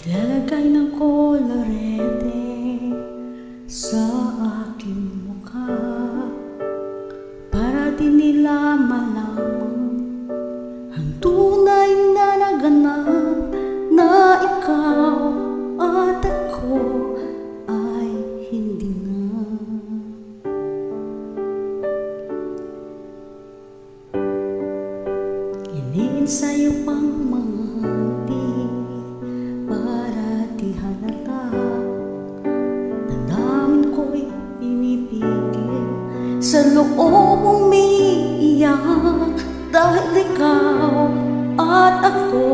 Lalagay ng kolorete sa aking mukha para di nila malaman ang tunay na naganap na ikaw at ako ay hindi na. Iniinsayo pang mga ngiti para di halata na namin ko'y pinipigil sa loob umiiyak dahil ikaw at ako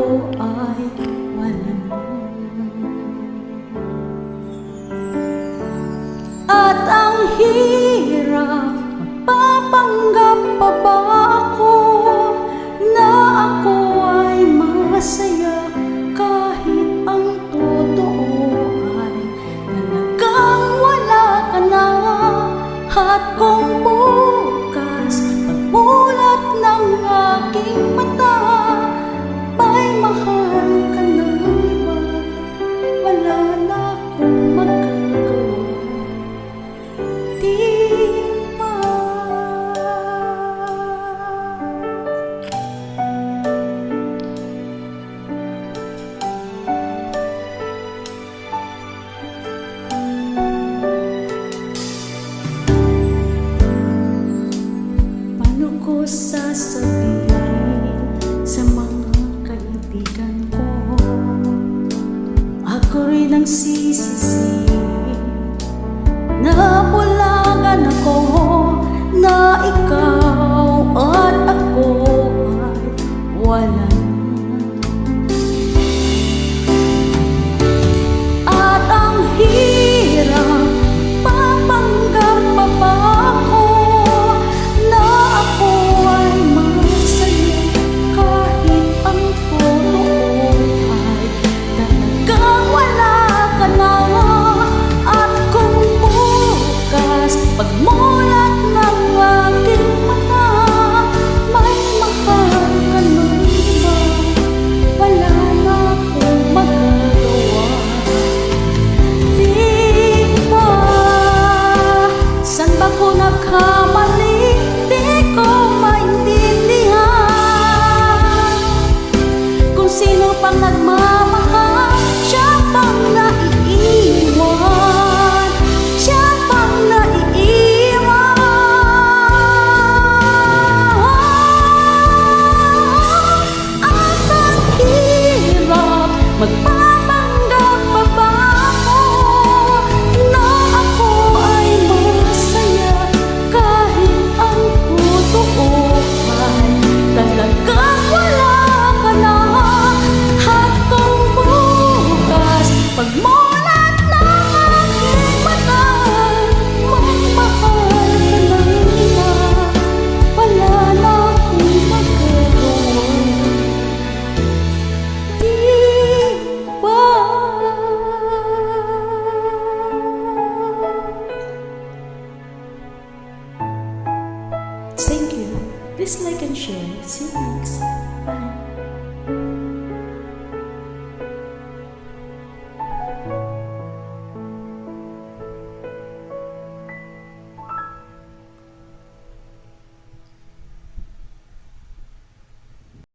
ay wala na. At ang hirap, magpapanggap pa ba ako na ako ay masaya kahit ang totoo ay talagang wala ka na. At kung bukas pagmulat ng aking mata may mahal ka na iba, wala na akong magagawa, di ba? Paano ko sasabihin sa mga kaibigan ko ako rin ang